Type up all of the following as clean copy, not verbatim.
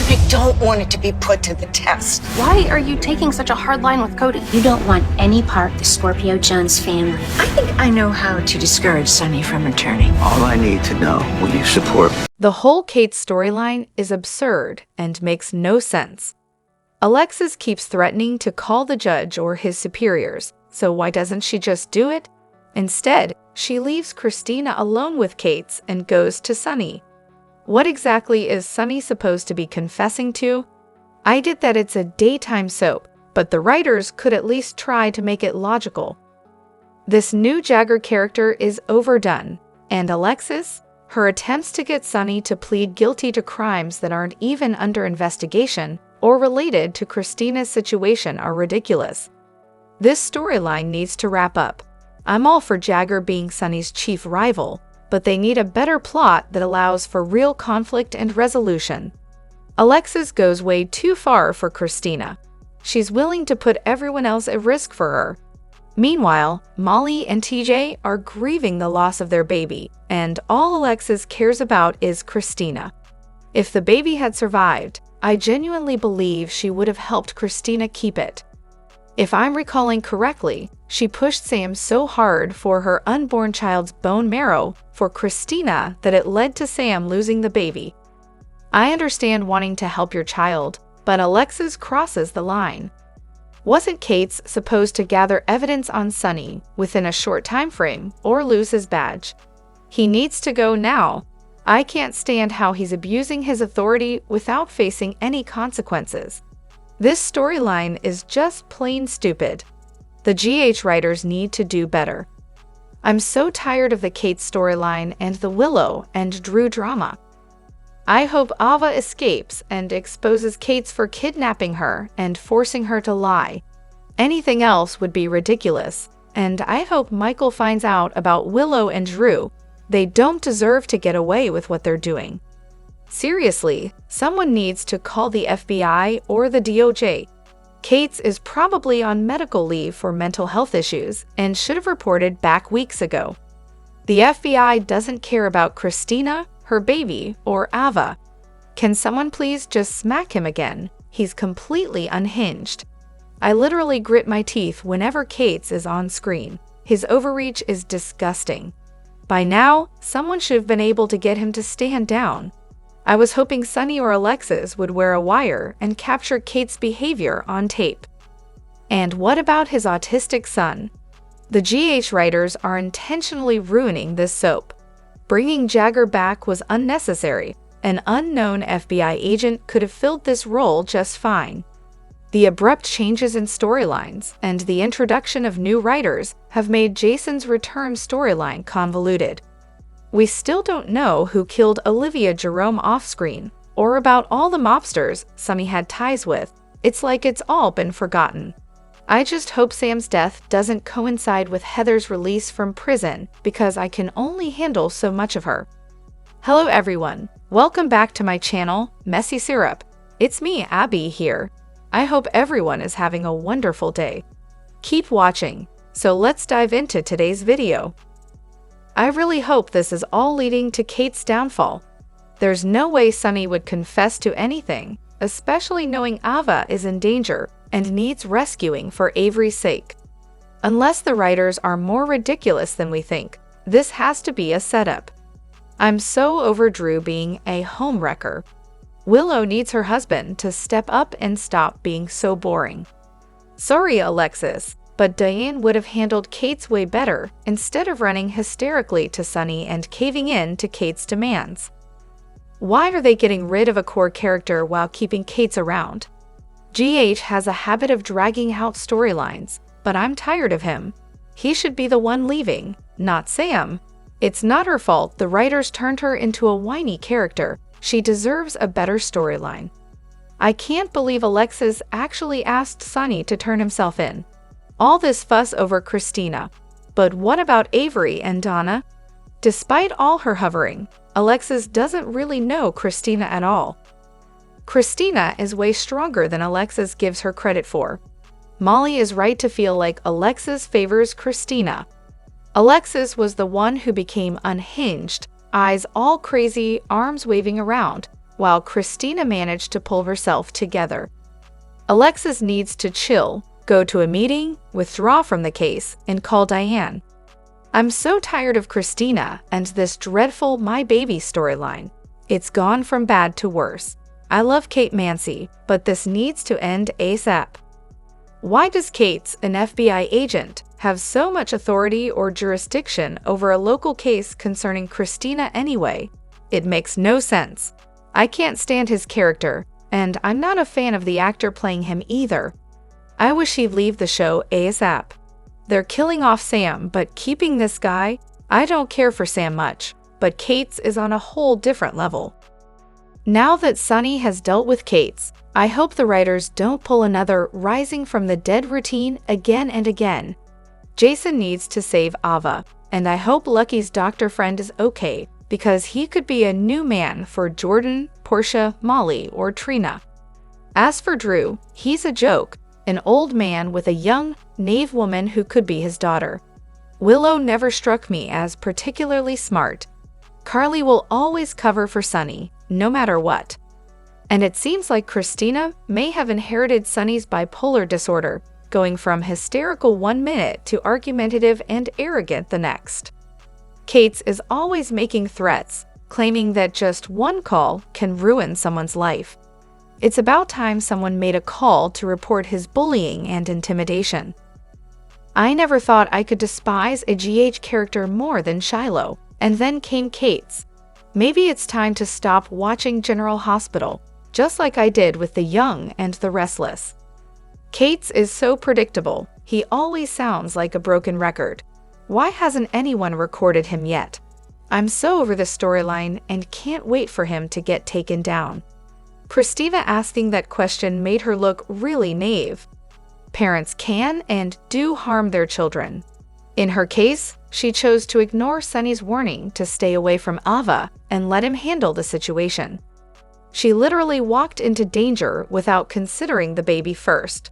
I don't want it to be put to the test. Why are you taking such a hard line with Cody? You don't want any part of the Scorpio Jones family. I think I know how to discourage Sonny from returning. All I need to know will you support me? The whole Kate storyline is absurd and makes no sense. Alexis keeps threatening to call the judge or his superiors, so why doesn't she just do it? Instead, she leaves Christina alone with Kate and goes to Sonny. What exactly is Sonny supposed to be confessing to? I get that it's a daytime soap, but the writers could at least try to make it logical. This new Jagger character is overdone, and Alexis, her attempts to get Sonny to plead guilty to crimes that aren't even under investigation or related to Christina's situation are ridiculous. This storyline needs to wrap up. I'm all for Jagger being Sonny's chief rival, but they need a better plot that allows for real conflict and resolution. Alexis goes way too far for Christina. She's willing to put everyone else at risk for her. Meanwhile, Molly and TJ are grieving the loss of their baby, and all Alexis cares about is Christina. If the baby had survived, I genuinely believe she would have helped Christina keep it. If I'm recalling correctly, she pushed Sam so hard for her unborn child's bone marrow for Christina that it led to Sam losing the baby. I understand wanting to help your child, but Alexis crosses the line. Wasn't Kate supposed to gather evidence on Sonny within a short time frame or lose his badge? He needs to go now. I can't stand how he's abusing his authority without facing any consequences. This storyline is just plain stupid. The GH writers need to do better. I'm so tired of the Kate storyline and the Willow and Drew drama. I hope Ava escapes and exposes Kate for kidnapping her and forcing her to lie. Anything else would be ridiculous, and I hope Michael finds out about Willow and Drew. They don't deserve to get away with what they're doing. Seriously, someone needs to call the FBI or the DOJ. Kate is probably on medical leave for mental health issues and should have reported back weeks ago. The FBI doesn't care about Christina, her baby, or Ava. Can someone please just smack him again? He's completely unhinged. I literally grit my teeth whenever Kate is on screen. His overreach is disgusting. By now, someone should have been able to get him to stand down. I was hoping Sonny or Alexis would wear a wire and capture Kate's behavior on tape. And what about his autistic son? The GH writers are intentionally ruining this soap. Bringing Jagger back was unnecessary. An unknown FBI agent could have filled this role just fine. The abrupt changes in storylines and the introduction of new writers have made Jason's return storyline convoluted. We still don't know who killed Olivia Jerome off-screen, or about all the mobsters Sonny had ties with. It's like it's all been forgotten. I just hope Sam's death doesn't coincide with Heather's release from prison, because I can only handle so much of her. Hello everyone, welcome back to my channel, Messy Syrup. It's me, Abby, here. I hope everyone is having a wonderful day. Keep watching, so let's dive into today's video. I really hope this is all leading to Kate's downfall. There's no way Sonny would confess to anything, especially knowing Ava is in danger and needs rescuing for Avery's sake. Unless the writers are more ridiculous than we think, this has to be a setup. I'm so over Drew being a homewrecker. Willow needs her husband to step up and stop being so boring. Sorry, Alexis, but Diane would have handled Kate's way better instead of running hysterically to Sonny and caving in to Kate's demands. Why are they getting rid of a core character while keeping Kate's around? GH has a habit of dragging out storylines, but I'm tired of him. He should be the one leaving, not Sam. It's not her fault the writers turned her into a whiny character. She deserves a better storyline. I can't believe Alexis actually asked Sonny to turn himself in. All this fuss over Christina. But what about Avery and Donna? Despite all her hovering, Alexis doesn't really know Christina at all. Christina is way stronger than Alexis gives her credit for. Molly is right to feel like Alexis favors Christina. Alexis was the one who became unhinged, eyes all crazy, arms waving around, while Christina managed to pull herself together. Alexis needs to chill, go to a meeting, withdraw from the case, and call Diane. I'm so tired of Christina and this dreadful My Baby storyline. It's gone from bad to worse. I love Kate Mansi, but this needs to end ASAP. Why does Kate, an FBI agent, have so much authority or jurisdiction over a local case concerning Christina anyway? It makes no sense. I can't stand his character, and I'm not a fan of the actor playing him either. I wish he'd leave the show ASAP. They're killing off Sam, but keeping this guy? I don't care for Sam much, but Kate's is on a whole different level. Now that Sonny has dealt with Kate's, I hope the writers don't pull another rising from the dead routine again and again. Jason needs to save Ava, and I hope Lucky's doctor friend is okay, because he could be a new man for Jordan, Portia, Molly, or Trina. As for Drew, he's a joke, an old man with a young, naive woman who could be his daughter. Willow never struck me as particularly smart. Carly will always cover for Sonny, no matter what. And it seems like Christina may have inherited Sonny's bipolar disorder, going from hysterical one minute to argumentative and arrogant the next. Kate is always making threats, claiming that just one call can ruin someone's life. It's about time someone made a call to report his bullying and intimidation. I never thought I could despise a GH character more than Shiloh, and then came Kate's. Maybe it's time to stop watching General Hospital, just like I did with The Young and the Restless. Kate's is so predictable. He always sounds like a broken record. Why hasn't anyone recorded him yet? I'm so over this storyline and can't wait for him to get taken down. Christina asking that question made her look really naive. Parents can and do harm their children. In her case, she chose to ignore Sonny's warning to stay away from Ava and let him handle the situation. She literally walked into danger without considering the baby first.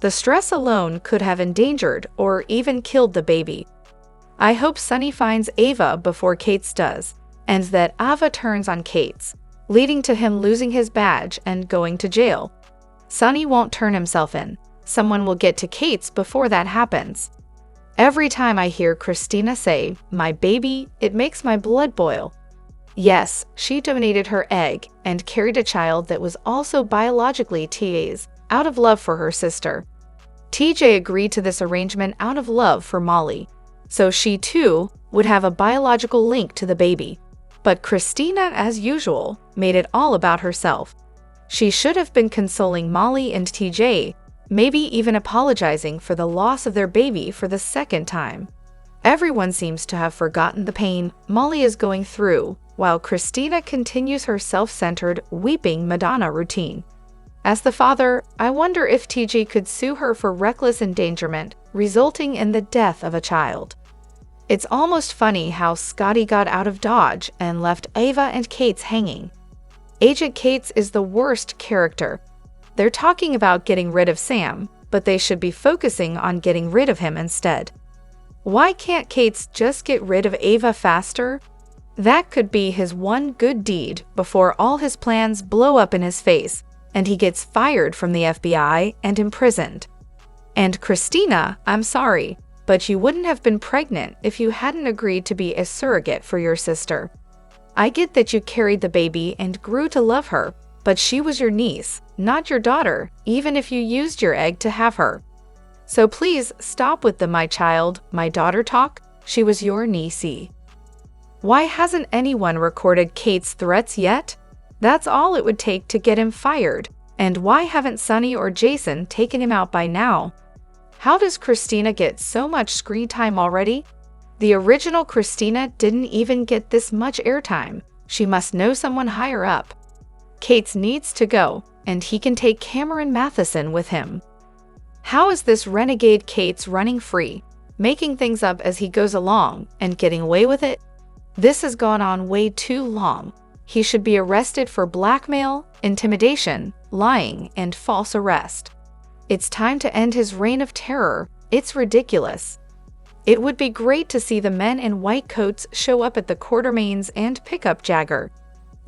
The stress alone could have endangered or even killed the baby. I hope Sonny finds Ava before Kate's does, and that Ava turns on Kate's, leading to him losing his badge and going to jail. Sonny won't turn himself in. Someone will get to Kate's before that happens. Every time I hear Christina say, "My baby," it makes my blood boil. Yes, she donated her egg and carried a child that was also biologically TA's, out of love for her sister. TJ agreed to this arrangement out of love for Molly, so she too would have a biological link to the baby. But Christina, as usual, made it all about herself. She should have been consoling Molly and TJ, maybe even apologizing for the loss of their baby for the second time. Everyone seems to have forgotten the pain Molly is going through, while Christina continues her self-centered, weeping Madonna routine. As the father, I wonder if TJ could sue her for reckless endangerment, resulting in the death of a child. It's almost funny how Scotty got out of Dodge and left Ava and Kate's hanging. Agent Kate's is the worst character. They're talking about getting rid of Sam, but they should be focusing on getting rid of him instead. Why can't Kate's just get rid of Ava faster? That could be his one good deed before all his plans blow up in his face and he gets fired from the FBI and imprisoned. And Christina, I'm sorry, but you wouldn't have been pregnant if you hadn't agreed to be a surrogate for your sister. I get that you carried the baby and grew to love her, but she was your niece, not your daughter, even if you used your egg to have her. So please stop with the "my child, my daughter" talk. She was your niecey. Why hasn't anyone recorded Kate's threats yet? That's all it would take to get him fired. And why haven't Sonny or Jason taken him out by now? How does Christina get so much screen time already? The original Christina didn't even get this much airtime. She must know someone higher up. Kate's needs to go, and he can take Cameron Matheson with him. How is this renegade Kate's running free, making things up as he goes along, and getting away with it? This has gone on way too long. He should be arrested for blackmail, intimidation, lying, and false arrest. It's time to end his reign of terror. It's ridiculous. It would be great to see the men in white coats show up at the Quartermaines and pick up Jagger.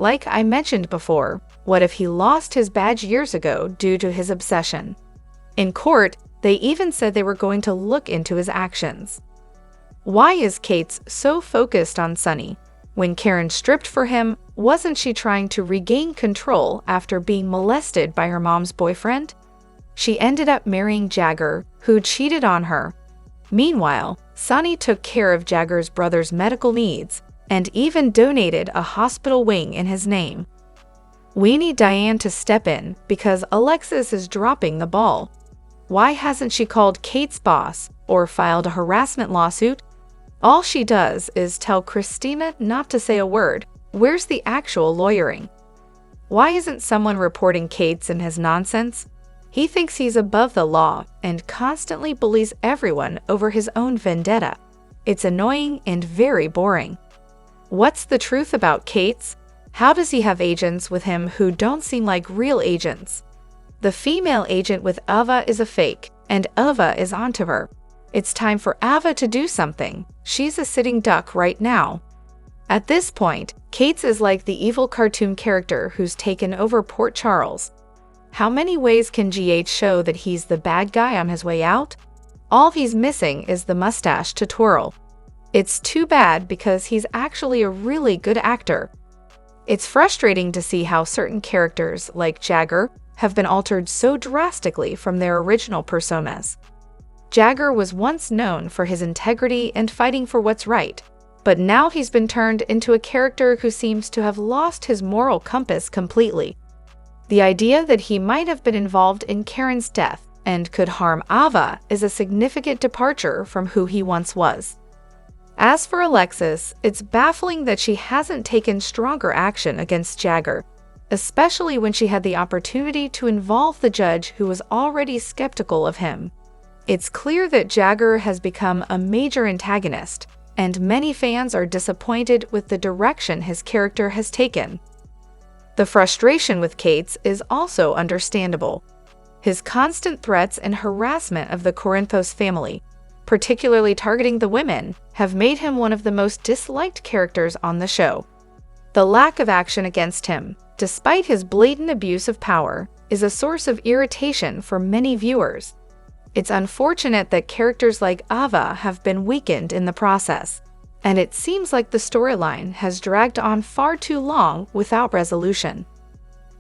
Like I mentioned before, what if he lost his badge years ago due to his obsession? In court, they even said they were going to look into his actions. Why is Kate so focused on Sonny? When Karen stripped for him, wasn't she trying to regain control after being molested by her mom's boyfriend? She ended up marrying Jagger, who cheated on her. Meanwhile, Sonny took care of Jagger's brother's medical needs and even donated a hospital wing in his name. We need Diane to step in because Alexis is dropping the ball. Why hasn't she called Kate's boss or filed a harassment lawsuit? All she does is tell Christina not to say a word. Where's the actual lawyering? Why isn't someone reporting Kate's and his nonsense? He thinks he's above the law and constantly bullies everyone over his own vendetta. It's annoying and very boring. What's the truth about Kate's? How does he have agents with him who don't seem like real agents? The female agent with Ava is a fake, and Ava is onto her. It's time for Ava to do something. She's a sitting duck right now. At this point, Kate's is like the evil cartoon character who's taken over Port Charles. How many ways can GH show that he's the bad guy on his way out? All he's missing is the mustache to twirl. It's too bad because he's actually a really good actor. It's frustrating to see how certain characters, like Jagger, have been altered so drastically from their original personas. Jagger was once known for his integrity and fighting for what's right, but now he's been turned into a character who seems to have lost his moral compass completely. The idea that he might have been involved in Karen's death and could harm Ava is a significant departure from who he once was. As for Alexis, it's baffling that she hasn't taken stronger action against Jagger, especially when she had the opportunity to involve the judge who was already skeptical of him. It's clear that Jagger has become a major antagonist, and many fans are disappointed with the direction his character has taken. The frustration with Kate's is also understandable. His constant threats and harassment of the Corinthos family, particularly targeting the women, have made him one of the most disliked characters on the show. The lack of action against him, despite his blatant abuse of power, is a source of irritation for many viewers. It's unfortunate that characters like Ava have been weakened in the process, and it seems like the storyline has dragged on far too long without resolution.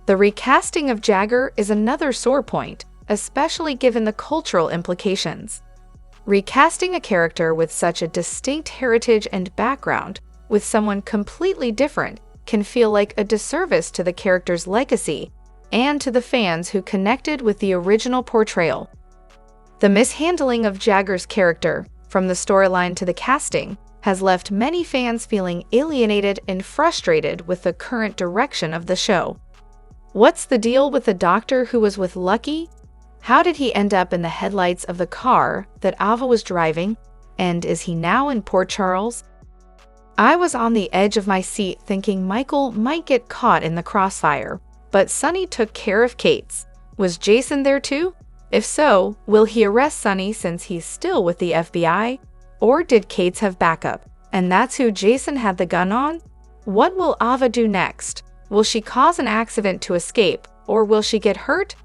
The recasting of Jagger is another sore point, especially given the cultural implications. Recasting a character with such a distinct heritage and background with someone completely different can feel like a disservice to the character's legacy and to the fans who connected with the original portrayal. The mishandling of Jagger's character, from the storyline to the casting, has left many fans feeling alienated and frustrated with the current direction of the show. What's the deal with the doctor who was with Lucky? How did he end up in the headlights of the car that Ava was driving? And is he now in Port Charles? I was on the edge of my seat thinking Michael might get caught in the crossfire, but Sonny took care of Kate's. Was Jason there too? If so, will he arrest Sonny since he's still with the FBI? Or did Kate's have backup, and that's who Jason had the gun on? What will Ava do next? Will she cause an accident to escape, or will she get hurt?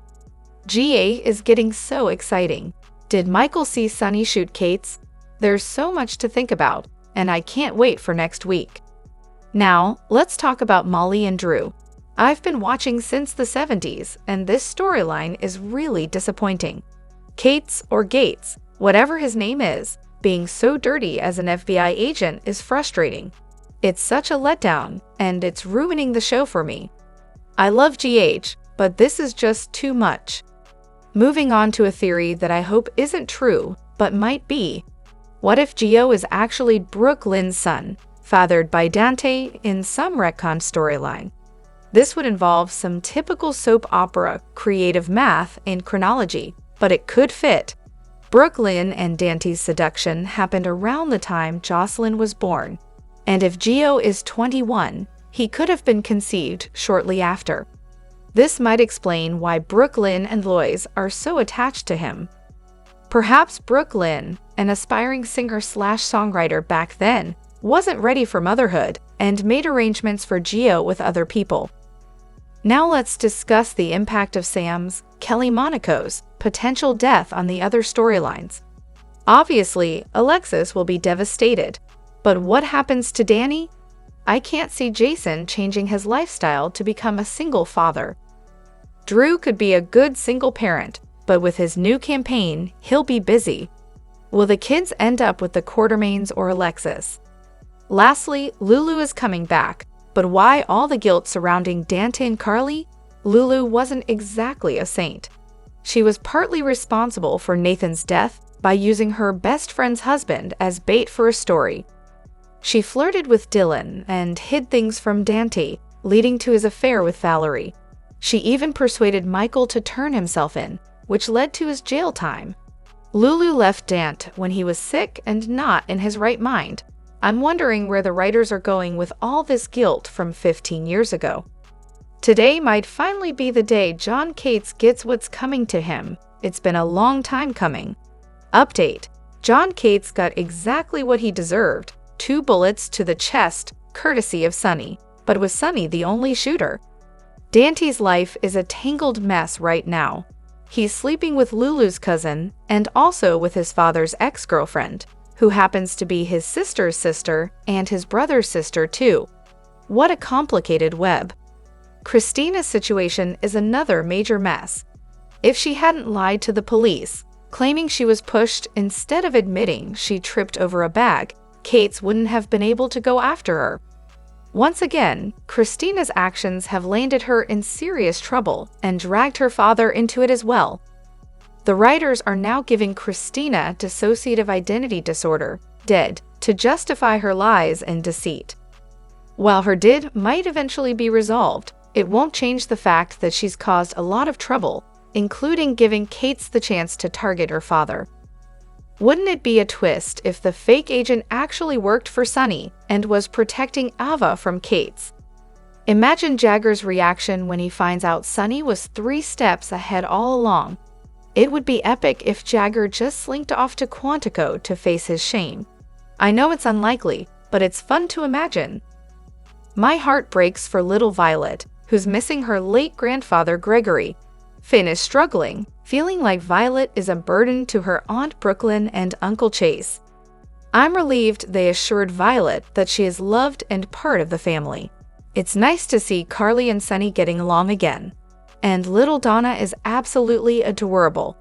GA is getting so exciting. Did Michael see Sonny shoot Kate's? There's so much to think about, and I can't wait for next week. Now, let's talk about Molly and Drew. I've been watching since the 70s, and this storyline is really disappointing. Kate's or Gates, whatever his name is, being so dirty as an FBI agent is frustrating. It's such a letdown, and it's ruining the show for me. I love GH, but this is just too much. Moving on to a theory that I hope isn't true, but might be. What if Gio is actually Brooke Lynn's son, fathered by Dante in some retcon storyline? This would involve some typical soap opera creative math and chronology, but it could fit. Brooke Lynn and Dante's seduction happened around the time Jocelyn was born, and if Gio is 21, he could have been conceived shortly after. This might explain why Brooke Lynn and Lois are so attached to him. Perhaps Brooke Lynn, an aspiring singer/songwriter back then, wasn't ready for motherhood and made arrangements for Gio with other people. Now let's discuss the impact of Sam's, Kelly Monaco's, potential death on the other storylines. Obviously, Alexis will be devastated. But what happens to Danny? I can't see Jason changing his lifestyle to become a single father. Drew could be a good single parent, but with his new campaign, he'll be busy. Will the kids end up with the Quartermaines or Alexis? Lastly, Lulu is coming back, but why all the guilt surrounding Dante and Carly? Lulu wasn't exactly a saint. She was partly responsible for Nathan's death by using her best friend's husband as bait for a story. She flirted with Dylan and hid things from Dante, leading to his affair with Valerie. She even persuaded Michael to turn himself in, which led to his jail time. Lulu left Dante when he was sick and not in his right mind. I'm wondering where the writers are going with all this guilt from 15 years ago. Today might finally be the day John Cates gets what's coming to him. It's been a long time coming. Update: John Cates got exactly what he deserved, 2 bullets to the chest, courtesy of Sonny. But was Sonny the only shooter? Dante's life is a tangled mess right now. He's sleeping with Lulu's cousin and also with his father's ex-girlfriend, who happens to be his sister's sister and his brother's sister too. What a complicated web. Christina's situation is another major mess. If she hadn't lied to the police, claiming she was pushed instead of admitting she tripped over a bag, Cates wouldn't have been able to go after her. Once again, Christina's actions have landed her in serious trouble and dragged her father into it as well. The writers are now giving Christina dissociative identity disorder, DID, to justify her lies and deceit. While her DID might eventually be resolved, it won't change the fact that she's caused a lot of trouble, including giving Cates the chance to target her father. Wouldn't it be a twist if the fake agent actually worked for Sonny and was protecting Ava from Cates? Imagine Jagger's reaction when he finds out Sonny was 3 steps ahead all along. It would be epic if Jagger just slinked off to Quantico to face his shame. I know it's unlikely, but it's fun to imagine. My heart breaks for little Violet, who's missing her late grandfather Gregory. Finn is struggling, feeling like Violet is a burden to her Aunt Brooklyn and Uncle Chase. I'm relieved they assured Violet that she is loved and part of the family. It's nice to see Carly and Sonny getting along again. And little Donna is absolutely adorable.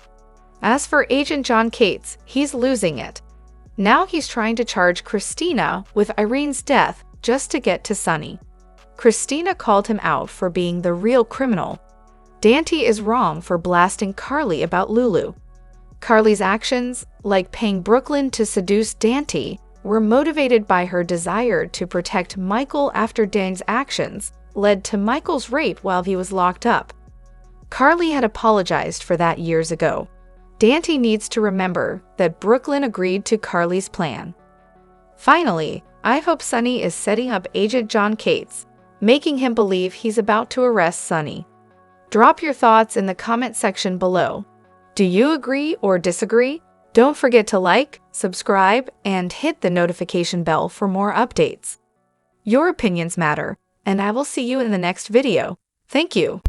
As for Agent John Cates, he's losing it. Now he's trying to charge Christina with Irene's death just to get to Sonny. Christina called him out for being the real criminal. Dante is wrong for blasting Carly about Lulu. Carly's actions, like paying Brooklyn to seduce Dante, were motivated by her desire to protect Michael after Dan's actions led to Michael's rape while he was locked up. Carly had apologized for that years ago. Dante needs to remember that Brooklyn agreed to Carly's plan. Finally, I hope Sonny is setting up Agent John Cates, making him believe he's about to arrest Sonny. Drop your thoughts in the comment section below. Do you agree or disagree? Don't forget to like, subscribe, and hit the notification bell for more updates. Your opinions matter, and I will see you in the next video. Thank you.